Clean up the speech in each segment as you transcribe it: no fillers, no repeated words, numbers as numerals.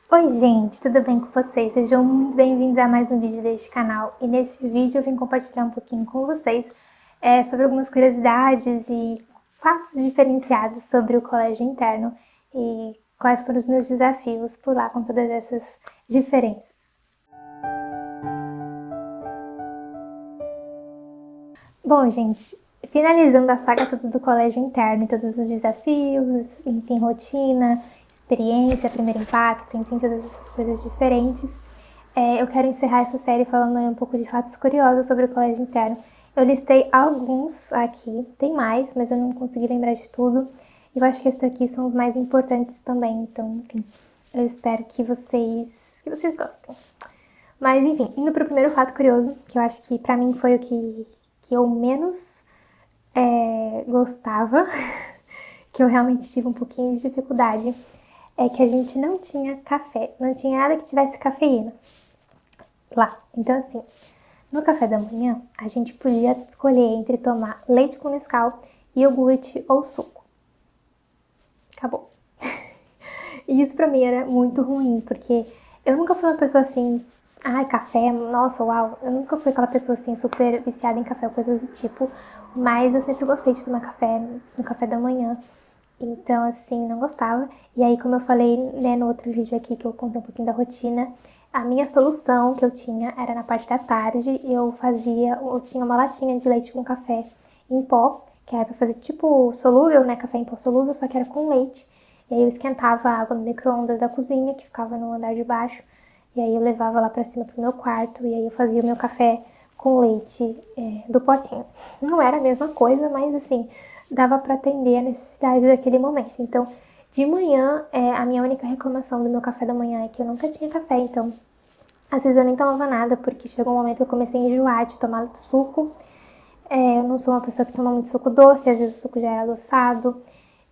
Oi gente, tudo bem com vocês? Sejam muito bem-vindos a mais um vídeo deste canal. E nesse vídeo eu vim compartilhar um pouquinho com vocês sobre algumas curiosidades e fatos diferenciados sobre o colégio interno e quais foram os meus desafios por lá com todas essas diferenças. Bom gente, finalizando a saga toda do colégio interno e todos os desafios, enfim, rotina, experiência, primeiro impacto, enfim, todas essas coisas diferentes, eu quero encerrar essa série falando um pouco de fatos curiosos sobre o colégio interno. Eu listei alguns aqui, tem mais, mas eu não consegui lembrar de tudo. E eu acho que esses daqui são os mais importantes também, então, enfim, eu espero que vocês gostem. Mas, enfim, indo pro primeiro fato curioso, que eu acho que pra mim foi o que eu menos gostava, que eu realmente tive um pouquinho de dificuldade, é que a gente não tinha café, não tinha nada que tivesse cafeína lá. Então, assim, no café da manhã, a gente podia escolher entre tomar leite com Nescau, iogurte ou suco. Acabou. E isso pra mim era muito ruim, porque eu nunca fui uma pessoa assim, ai, café, nossa, uau. Eu nunca fui aquela pessoa assim, super viciada em café ou coisas do tipo, mas eu sempre gostei de tomar café no café da manhã. Então, assim, não gostava. E aí, como eu falei, né, no outro vídeo aqui que eu contei um pouquinho da rotina, a minha solução que eu tinha era na parte da tarde, eu tinha uma latinha de leite com café em pó, que era pra fazer tipo solúvel, né, café em pó solúvel, só que era com leite. E aí eu esquentava a água no micro-ondas da cozinha, que ficava no andar de baixo, e aí eu levava lá pra cima pro meu quarto, e aí eu fazia o meu café com leite do potinho. Não era a mesma coisa, mas assim, dava para atender a necessidade daquele momento. Então, de manhã, a minha única reclamação do meu café da manhã é que eu nunca tinha café, então às vezes eu nem tomava nada, porque chegou um momento que eu comecei a enjoar de tomar suco. Eu não sou uma pessoa que toma muito suco doce, às vezes o suco já era adoçado.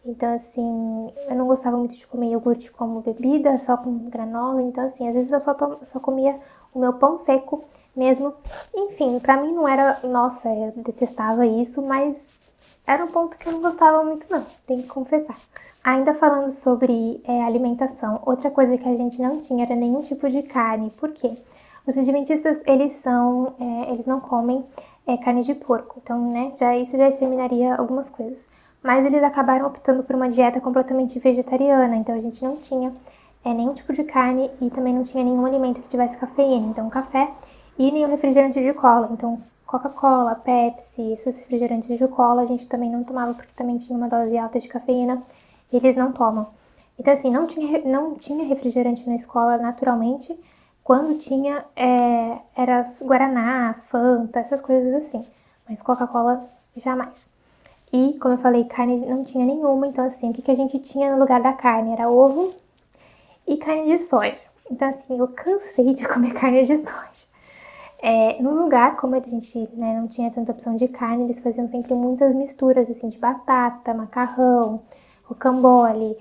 Então, assim, eu não gostava muito de comer iogurte como bebida, só com granola. Então, assim, às vezes eu só comia o meu pão seco mesmo. Enfim, pra mim não era, nossa, eu detestava isso, mas era um ponto que eu não gostava muito não, tenho que confessar. Ainda falando sobre alimentação, outra coisa que a gente não tinha era nenhum tipo de carne. Por quê? Os adventistas, eles não comem carne de porco. Então, né, isso já exterminaria algumas coisas. Mas eles acabaram optando por uma dieta completamente vegetariana. Então, a gente não tinha nenhum tipo de carne e também não tinha nenhum alimento que tivesse cafeína. Então, café e nenhum refrigerante de cola. Então, Coca-Cola, Pepsi, esses refrigerantes de cola a gente também não tomava porque também tinha uma dose alta de cafeína e eles não tomam. Então, assim, não tinha refrigerante na escola naturalmente. Quando tinha, era Guaraná, Fanta, essas coisas assim. Mas Coca-Cola, jamais. E, como eu falei, carne não tinha nenhuma. Então, assim, o que a gente tinha no lugar da carne? Era ovo e carne de soja. Então, assim, eu cansei de comer carne de soja. No lugar, como a gente não tinha tanta opção de carne, eles faziam sempre muitas misturas, assim, de batata, macarrão, rocambole,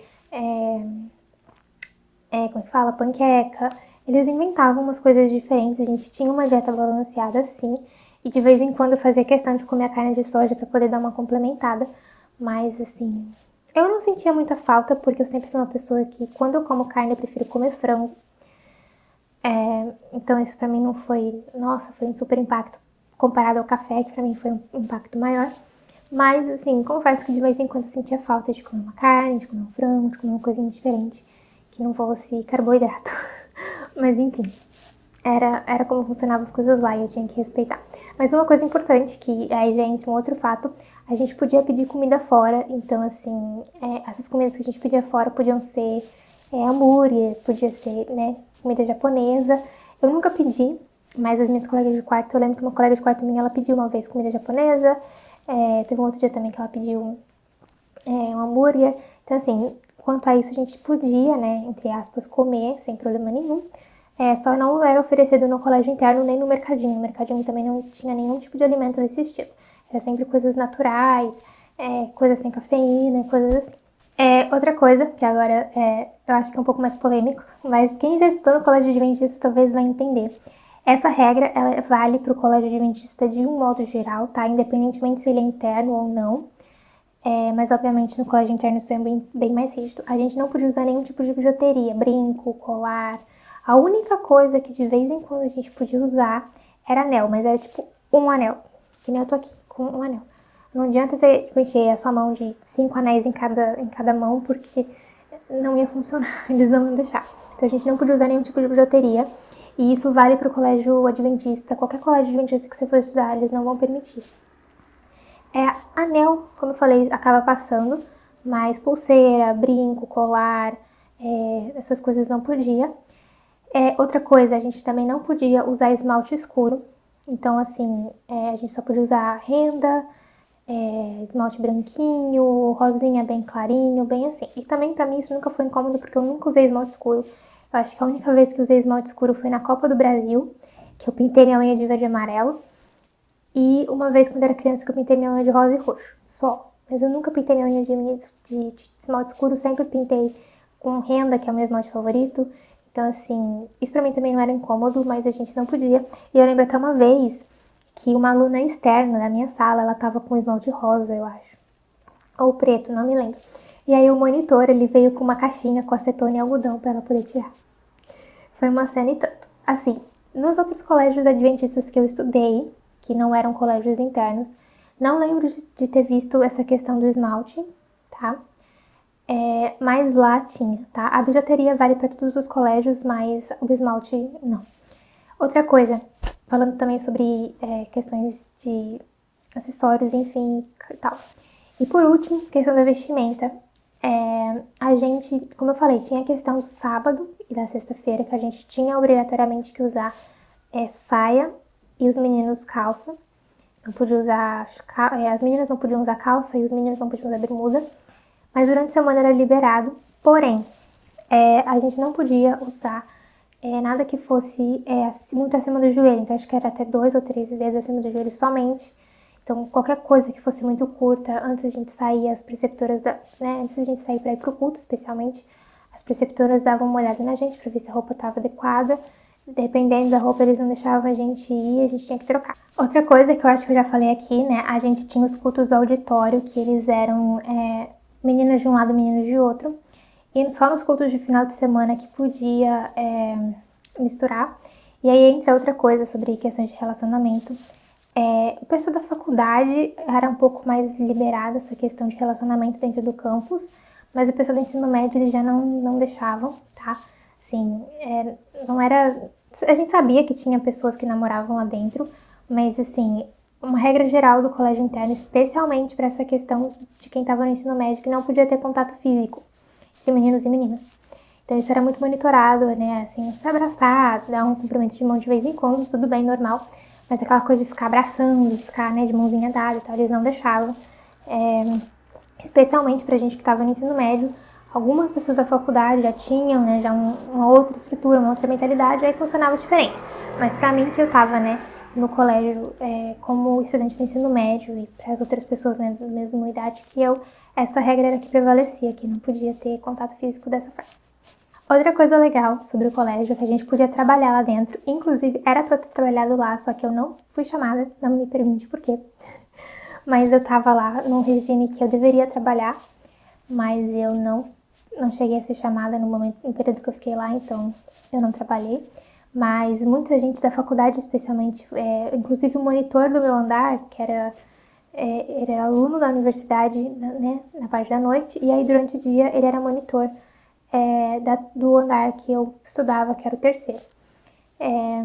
como é que fala? Panqueca. Eles inventavam umas coisas diferentes, a gente tinha uma dieta balanceada, sim, e de vez em quando eu fazia questão de comer a carne de soja para poder dar uma complementada, mas, assim, eu não sentia muita falta, porque eu sempre fui uma pessoa que, quando eu como carne, eu prefiro comer frango. Então isso pra mim não foi, nossa, foi um super impacto comparado ao café, que pra mim foi um impacto maior. Mas assim, confesso que de vez em quando eu sentia falta de comer uma carne, de comer um frango, de comer uma coisinha diferente, que não fosse carboidrato. Mas enfim, era como funcionavam as coisas lá e eu tinha que respeitar. Mas uma coisa importante, que aí já entra um outro fato, a gente podia pedir comida fora, então assim, essas comidas que a gente pedia fora podiam ser hambúrguer, podia ser, né, comida japonesa. Eu nunca pedi, mas as minhas colegas de quarto, eu lembro que uma colega de quarto minha, ela pediu uma vez comida japonesa, teve um outro dia também que ela pediu um hambúrguer. Então, assim, quanto a isso, a gente podia, né, entre aspas, comer sem problema nenhum. Só não era oferecido no colégio interno nem no mercadinho. No mercadinho também não tinha nenhum tipo de alimento desse estilo. Era sempre coisas naturais, coisas sem cafeína, coisas assim. Outra coisa, que agora eu acho que é um pouco mais polêmico, mas quem já estudou no colégio adventista talvez vai entender. Essa regra, ela vale para o colégio adventista de um modo geral, tá? Independentemente se ele é interno ou não. Mas obviamente no colégio interno isso é bem mais rígido. A gente não podia usar nenhum tipo de bijuteria, brinco, colar. A única coisa que de vez em quando a gente podia usar era anel, mas era tipo um anel. Que nem eu tô aqui, com um anel. Não adianta você encher a sua mão de 5 anéis em cada mão, porque não ia funcionar, eles não iam deixar. Então a gente não podia usar nenhum tipo de bijuteria. E isso vale para o colégio adventista. Qualquer colégio adventista que você for estudar, eles não vão permitir. Anel, como eu falei, acaba passando, mas pulseira, brinco, colar, essas coisas não podia. Outra coisa, a gente também não podia usar esmalte escuro. Então, assim, a gente só podia usar renda, esmalte branquinho, rosinha bem clarinho, bem assim. E também pra mim isso nunca foi incômodo, porque eu nunca usei esmalte escuro. Eu acho que a única vez que usei esmalte escuro foi na Copa do Brasil, que eu pintei minha unha de verde e amarelo. E uma vez quando era criança que eu pintei minha unha de rosa e roxo, só. Mas eu nunca pintei minha unha de esmalte escuro, sempre pintei com renda, que é o meu esmalte favorito. Então, assim, isso pra mim também não era incômodo, mas a gente não podia. E eu lembro até uma vez que uma aluna externa da minha sala, ela tava com esmalte rosa, eu acho. Ou preto, não me lembro. E aí o monitor, ele veio com uma caixinha com acetona e algodão pra ela poder tirar. Foi uma cena e tanto. Assim, nos outros colégios adventistas que eu estudei, que não eram colégios internos, não lembro de ter visto essa questão do esmalte, tá? Mas lá tinha, tá? A bijuteria vale para todos os colégios, mas o esmalte não. Outra coisa, falando também sobre questões de acessórios, enfim, e tal. E por último, questão da vestimenta. A gente, como eu falei, tinha a questão do sábado e da sexta-feira, que a gente tinha obrigatoriamente que usar saia e os meninos calça. Não podia usar. As meninas não podiam usar calça e os meninos não podiam usar bermuda. Mas durante a semana era liberado. Porém, a gente não podia usar nada que fosse muito acima do joelho. Então acho que era até 2 ou 3 dedos acima do joelho somente. Então, qualquer coisa que fosse muito curta, antes da gente sair, as preceptoras, antes da gente sair para ir pro culto, especialmente, as preceptoras davam uma olhada na gente para ver se a roupa estava adequada. Dependendo da roupa, eles não deixavam a gente ir, a gente tinha que trocar. Outra coisa que eu acho que eu já falei aqui, né, a gente tinha os cultos do auditório, que eles eram meninas de um lado, meninos de outro. E só nos cultos de final de semana que podia misturar. E aí entra outra coisa sobre questões de relacionamento. O pessoal da faculdade era um pouco mais liberado essa questão de relacionamento dentro do campus, mas o pessoal do ensino médio eles já não deixavam, tá? Assim, não era... A gente sabia que tinha pessoas que namoravam lá dentro, mas assim, uma regra geral do colégio interno, especialmente para essa questão de quem estava no ensino médio, que não podia ter contato físico de meninos e meninas. Então isso era muito monitorado, né? Assim, se abraçar, dar um cumprimento de mão de vez em quando, tudo bem, normal. Mas aquela coisa de ficar abraçando, de ficar, né, de mãozinha dada e tal, eles não deixavam. Especialmente pra gente que estava no ensino médio. Algumas pessoas da faculdade já tinham, né, já uma outra estrutura, uma outra mentalidade, aí funcionava diferente. Mas pra mim que eu tava, né, no colégio como estudante do ensino médio e para as outras pessoas, né, da mesma idade que eu, essa regra era que prevalecia, que não podia ter contato físico dessa forma. Outra coisa legal sobre o colégio é que a gente podia trabalhar lá dentro. Inclusive, era pra eu ter trabalhado lá, só que eu não fui chamada, não me pergunte por quê. Mas eu tava lá num regime que eu deveria trabalhar, mas eu não cheguei a ser chamada no período que eu fiquei lá, então eu não trabalhei. Mas muita gente da faculdade, especialmente, inclusive o monitor do meu andar, que ele era aluno da universidade, né, na parte da noite, e aí durante o dia ele era monitor do andar que eu estudava, que era o terceiro.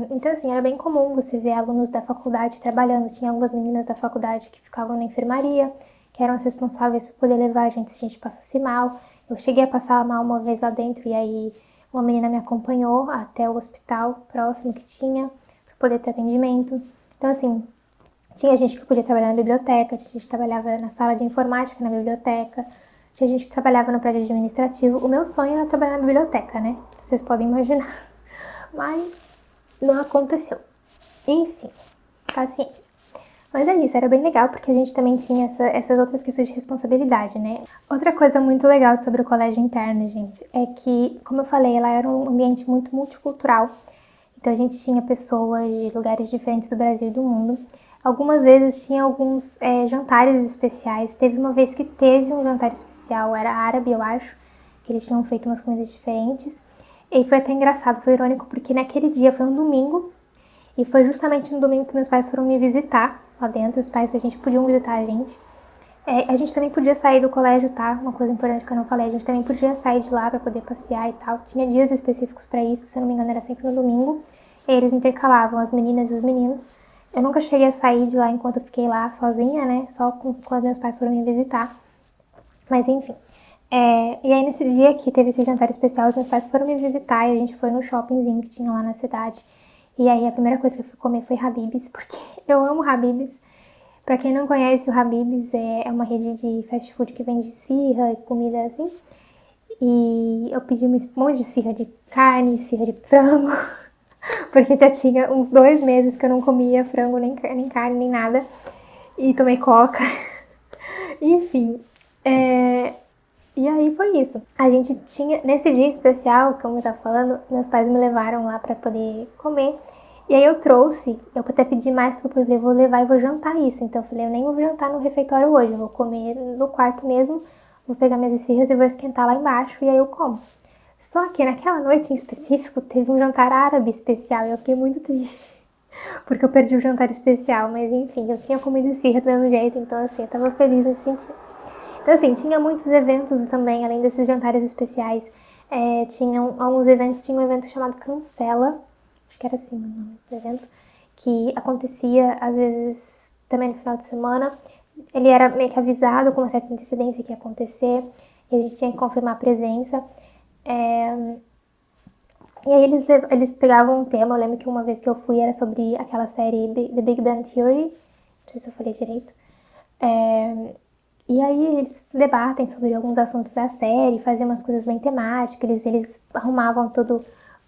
Então, assim, era bem comum você ver alunos da faculdade trabalhando. Tinha algumas meninas da faculdade que ficavam na enfermaria, que eram as responsáveis por poder levar a gente se a gente passasse mal. Eu cheguei a passar mal uma vez lá dentro e aí uma menina me acompanhou até o hospital próximo que tinha, para poder ter atendimento. Então, assim, tinha gente que podia trabalhar na biblioteca, tinha gente que trabalhava na sala de informática na biblioteca, tinha gente que trabalhava no prédio administrativo. O meu sonho era trabalhar na biblioteca, né? Vocês podem imaginar. Mas não aconteceu. Enfim, paciência. Mas é isso, era bem legal porque a gente também tinha essas outras questões de responsabilidade, né? Outra coisa muito legal sobre o colégio interno, gente, é que, como eu falei, ela era um ambiente muito multicultural. Então a gente tinha pessoas de lugares diferentes do Brasil e do mundo. Algumas vezes tinha alguns jantares especiais. Teve uma vez que teve um jantar especial, era árabe, eu acho, que eles tinham feito umas comidas diferentes. E foi até engraçado, foi irônico, porque naquele dia foi um domingo, e foi justamente no domingo que meus pais foram me visitar lá dentro. Os pais da gente podiam visitar a gente. A gente também podia sair do colégio, tá? Uma coisa importante que eu não falei, a gente também podia sair de lá pra poder passear e tal. Tinha dias específicos pra isso, se eu não me engano era sempre no domingo. E eles intercalavam as meninas e os meninos. Eu nunca cheguei a sair de lá enquanto eu fiquei lá sozinha, né? Só quando meus pais foram me visitar. Mas enfim. E aí nesse dia que teve esse jantar especial, os meus pais foram me visitar e a gente foi no shoppingzinho que tinha lá na cidade. E aí a primeira coisa que eu fui comer foi Habib's, porque eu amo Habib's. Pra quem não conhece, o Habib's é uma rede de fast food que vende esfirra e comida assim. E eu pedi um monte de esfirra de carne, esfirra de frango, porque já tinha uns 2 meses que eu não comia frango, nem carne, nem nada. E tomei coca. Enfim, e aí foi isso. A gente tinha, nesse dia especial, como eu tava falando, meus pais me levaram lá pra poder comer. E aí eu trouxe, eu até pedi mais, porque eu falei, vou levar e vou jantar isso. Então eu falei, eu nem vou jantar no refeitório hoje, eu vou comer no quarto mesmo, vou pegar minhas esfirras e vou esquentar lá embaixo e aí eu como. Só que naquela noite em específico teve um jantar árabe especial e eu fiquei muito triste. Porque eu perdi o jantar especial, mas enfim, eu tinha comido esfirra do mesmo jeito, então assim, eu tava feliz nesse sentido. Então assim, tinha muitos eventos também, além desses jantares especiais. Tinham alguns eventos, tinha um evento chamado Cancela, acho que era assim o nome do evento, que acontecia às vezes também no final de semana. Ele era meio que avisado com uma certa antecedência que ia acontecer e a gente tinha que confirmar a presença. E aí eles pegavam um tema, eu lembro que uma vez que eu fui era sobre aquela série The Big Bang Theory, não sei se eu falei direito. E aí eles debatem sobre alguns assuntos da série, faziam umas coisas bem temáticas, eles arrumavam todo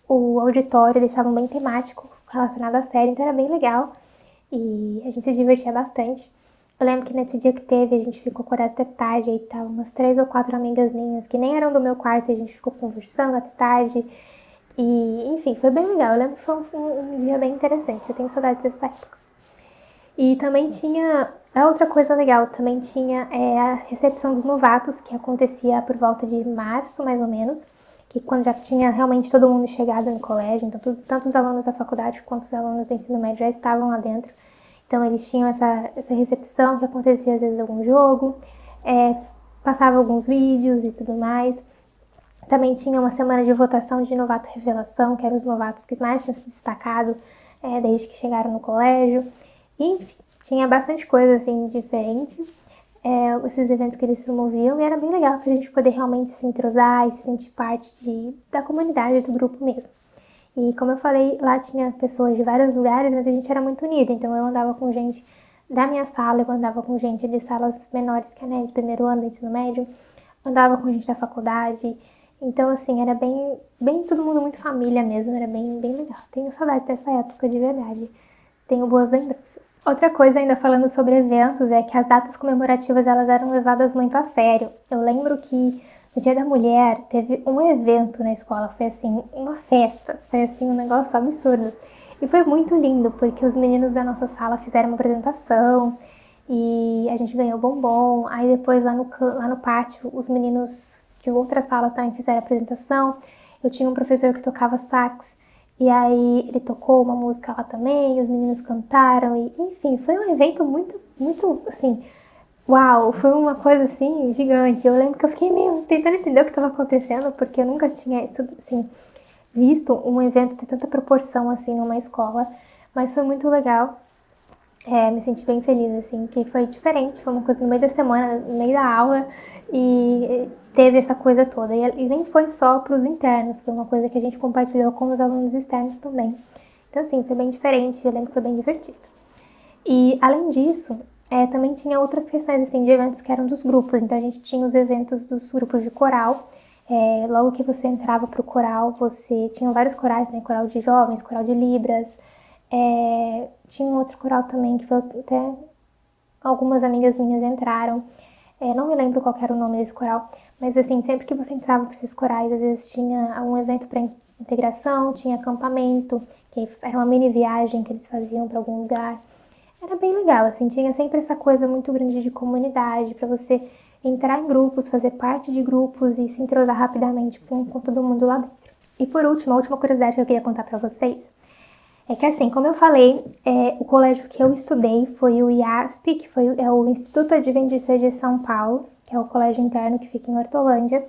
o auditório, deixavam bem temático relacionado à série, então era bem legal e a gente se divertia bastante. Eu lembro que nesse dia que teve, a gente ficou acordado até tarde, aí tava umas 3 ou 4 amigas minhas que nem eram do meu quarto e a gente ficou conversando até tarde. E, enfim, foi bem legal. Eu lembro que foi um dia bem interessante. Eu tenho saudade dessa época. E também tinha. A outra coisa legal, também tinha a recepção dos novatos, que acontecia por volta de março, mais ou menos, que quando já tinha realmente todo mundo chegado no colégio, então tanto os alunos da faculdade quanto os alunos do ensino médio já estavam lá dentro. Então eles tinham essa recepção que acontecia às vezes algum jogo, passava alguns vídeos e tudo mais. Também tinha uma semana de votação de novato revelação, que eram os novatos que mais tinham se destacado desde que chegaram no colégio. Enfim, tinha bastante coisa assim diferente, esses eventos que eles promoviam, e era bem legal pra gente poder realmente se entrosar e se sentir parte da comunidade, do grupo mesmo. E como eu falei, lá tinha pessoas de vários lugares, mas a gente era muito unido, então eu andava com gente da minha sala, eu andava com gente de salas menores que a né, de primeiro ano do ensino médio, andava com gente da faculdade. Então, assim, era bem todo mundo muito família mesmo, era bem legal. Tenho saudade dessa época, de verdade. Tenho boas lembranças. Outra coisa, ainda falando sobre eventos, é que as datas comemorativas elas eram levadas muito a sério. Eu lembro que no Dia da Mulher teve um evento na escola, foi assim, uma festa, foi assim um negócio absurdo. E foi muito lindo, porque os meninos da nossa sala fizeram uma apresentação e a gente ganhou bombom. Aí depois lá no pátio, os meninos de outras salas também fizeram apresentação. Eu tinha um professor que tocava sax e aí ele tocou uma música lá também, os meninos cantaram e enfim, foi um evento muito assim, uau, foi uma coisa assim gigante. Eu lembro que eu fiquei meio tentando entender o que estava acontecendo, porque eu nunca tinha assim visto um evento ter tanta proporção assim numa escola, mas foi muito legal. Me senti bem feliz, assim, que foi diferente, foi uma coisa no meio da semana, no meio da aula, e teve essa coisa toda. E nem foi só para os internos, foi uma coisa que a gente compartilhou com os alunos externos também. Então, assim, foi bem diferente, eu lembro que foi bem divertido. E, além disso, também tinha outras questões, assim, de eventos que eram dos grupos. Então, a gente tinha os eventos dos grupos de coral. Logo que você entrava pro coral, você tinha vários corais, né? Coral de jovens, coral de libras, tinha um outro coral também que foi até algumas amigas minhas entraram. Não me lembro qual era o nome desse coral, mas assim, sempre que você entrava para esses corais, às vezes tinha um evento para integração, tinha acampamento, que era uma mini viagem que eles faziam para algum lugar. era bem legal, assim, tinha sempre essa coisa muito grande de comunidade, pra você entrar em grupos, fazer parte de grupos e se entrosar rapidamente com todo mundo lá dentro. E por último, a última curiosidade que eu queria contar pra vocês é que, assim, como eu falei, o colégio que eu estudei foi o IASP, que é o Instituto Adventista de São Paulo, que é o colégio interno que fica em Hortolândia.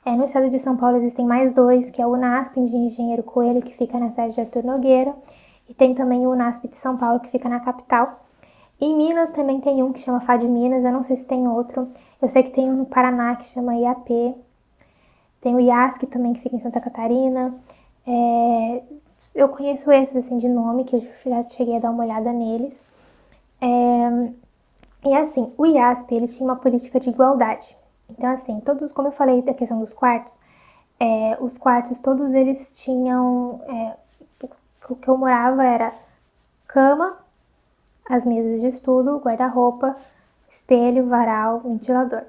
No estado de São Paulo existem mais dois, que é o UNASP de Engenheiro Coelho, que fica na cidade de Arthur Nogueira, e tem também o UNASP de São Paulo, que fica na capital. Em Minas também tem um que chama FAD Minas, eu não sei se tem outro. Eu sei que tem um no Paraná que chama IAP. Tem o IASC também, que fica em Santa Catarina. Eu conheço esses, assim, de nome, que eu já cheguei a dar uma olhada neles. E assim, o IASP, ele tinha uma política de igualdade. Então, assim, todos, como eu falei da questão dos quartos, os quartos, todos eles tinham... o que eu morava era cama, as mesas de estudo, guarda-roupa, espelho, varal, ventilador.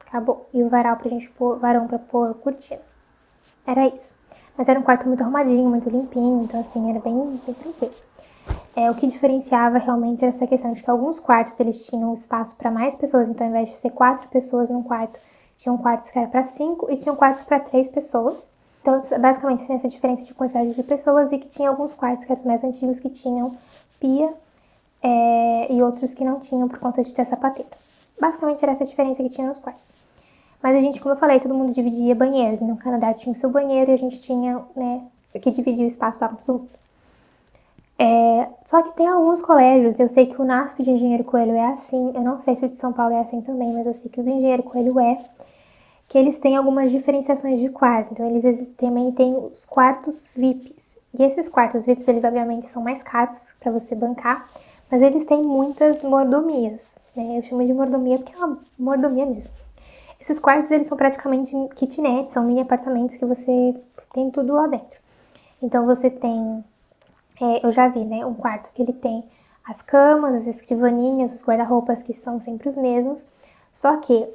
Acabou. E o varal pra gente pôr, varão pra pôr cortina. Era isso. Mas era um quarto muito arrumadinho, muito limpinho, então assim, era bem tranquilo. O que diferenciava realmente era essa questão de que alguns quartos eles tinham espaço para mais pessoas, então ao invés de ser 4 pessoas num quarto, tinham quartos que era para 5 e tinham quartos para 3 pessoas. Então, basicamente, tinha essa diferença de quantidade de pessoas e que tinha alguns quartos que eram os mais antigos que tinham pia e outros que não tinham por conta de ter sapateiro. Basicamente, era essa a diferença que tinha nos quartos. Mas a gente, como eu falei, todo mundo dividia banheiros. Então, cada andar tinha o seu banheiro e a gente tinha, que dividir o espaço lá com todo mundo. Só que tem alguns colégios, eu sei que o NASP de Engenheiro Coelho é assim, eu não sei se o de São Paulo é assim também, mas eu sei que o do Engenheiro Coelho que eles têm algumas diferenciações de quarto. Então, eles também têm os quartos VIPs. E esses quartos VIPs, eles obviamente são mais caros para você bancar, mas eles têm muitas mordomias, né? Eu chamo de mordomia porque é uma mordomia mesmo. Esses quartos, eles são praticamente kitnets, são mini apartamentos que você tem tudo lá dentro. Então, você tem eu já vi, né, um quarto que ele tem as camas, as escrivaninhas, os guarda-roupas que são sempre os mesmos. Só que,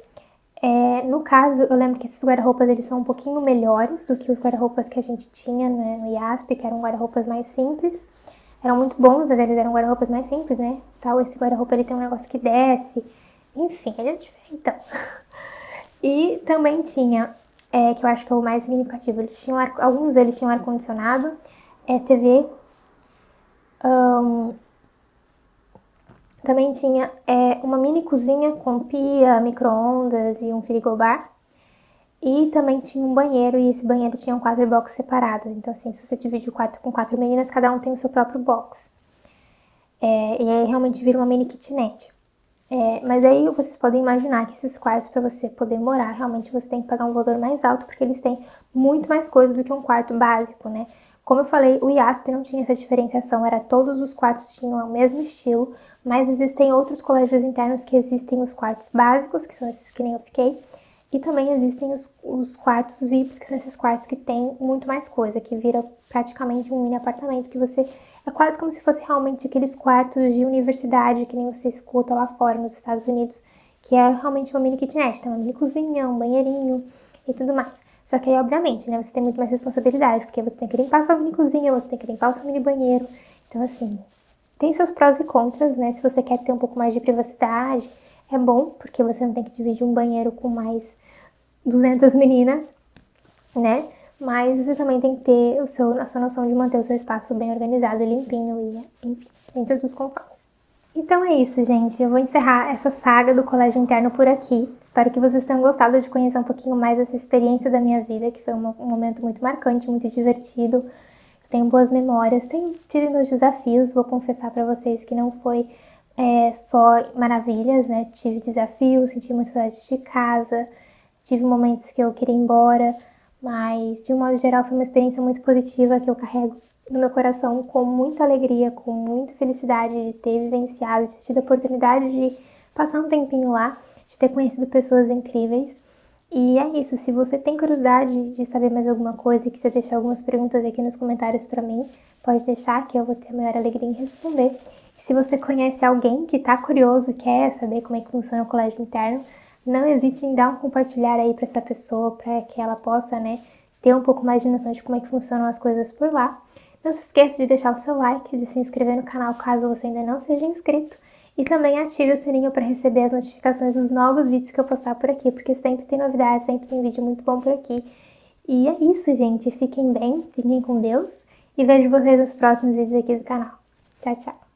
no caso, eu lembro que esses guarda-roupas eles são um pouquinho melhores do que os guarda-roupas que a gente tinha, né, no IASP, que eram guarda-roupas mais simples. Eram muito bons, mas eles eram guarda-roupas mais simples, né? Esse guarda-roupa ele tem um negócio que desce. Enfim, ele é diferente. Então. E também tinha, que eu acho que é o mais significativo, alguns deles tinham ar-condicionado, TV. Também tinha uma mini cozinha com pia, micro-ondas e um frigobar. E também tinha um banheiro, e esse banheiro tinha 4 boxes separados. Então, assim, se você divide o quarto com 4 meninas, cada um tem o seu próprio box. E aí realmente vira uma mini kitnet. Mas aí vocês podem imaginar que esses quartos, para você poder morar, realmente você tem que pagar um valor mais alto, porque eles têm muito mais coisa do que um quarto básico, né? Como eu falei, o IASP não tinha essa diferenciação, era todos os quartos tinham o mesmo estilo, mas existem outros colégios internos que existem os quartos básicos, que são esses que nem eu fiquei, e também existem os quartos VIPs, que são esses quartos que tem muito mais coisa, que vira praticamente um mini apartamento, que você... É quase como se fosse realmente aqueles quartos de universidade que nem você escuta lá fora nos Estados Unidos, que é realmente uma mini kitnet, tem uma mini cozinha, um banheirinho e tudo mais. Só que aí, obviamente, né, você tem muito mais responsabilidade, porque você tem que limpar a sua mini cozinha, você tem que limpar o seu mini banheiro. Então, assim, tem seus prós e contras, né? Se você quer ter um pouco mais de privacidade, é bom, porque você não tem que dividir um banheiro com mais 200 meninas, né? Mas você também tem que ter a sua noção de manter o seu espaço bem organizado, limpinho e, enfim, dentro dos conformes. Então é isso, gente. Eu vou encerrar essa saga do colégio interno por aqui. Espero que vocês tenham gostado de conhecer um pouquinho mais dessa experiência da minha vida, que foi um momento muito marcante, muito divertido. Tenho boas memórias, tive meus desafios, vou confessar para vocês que não foi só maravilhas, né? Tive desafios, senti muita saudade de casa, tive momentos que eu queria ir embora, mas de um modo geral foi uma experiência muito positiva que eu carrego no meu coração com muita alegria, com muita felicidade de ter vivenciado, de ter tido a oportunidade de passar um tempinho lá, de ter conhecido pessoas incríveis. E é isso, se você tem curiosidade de saber mais alguma coisa e quiser deixar algumas perguntas aqui nos comentários para mim, pode deixar que eu vou ter a maior alegria em responder. E se você conhece alguém que está curioso e quer saber como é que funciona o colégio interno, não hesite em dar um compartilhar aí para essa pessoa, para que ela possa, né, ter um pouco mais de noção de como é que funcionam as coisas por lá. Não se esqueça de deixar o seu like, de se inscrever no canal caso você ainda não seja inscrito. E também ative o sininho para receber as notificações dos novos vídeos que eu postar por aqui, porque sempre tem novidades, sempre tem vídeo muito bom por aqui. E é isso, gente. Fiquem bem, fiquem com Deus e vejo vocês nos próximos vídeos aqui do canal. Tchau, tchau!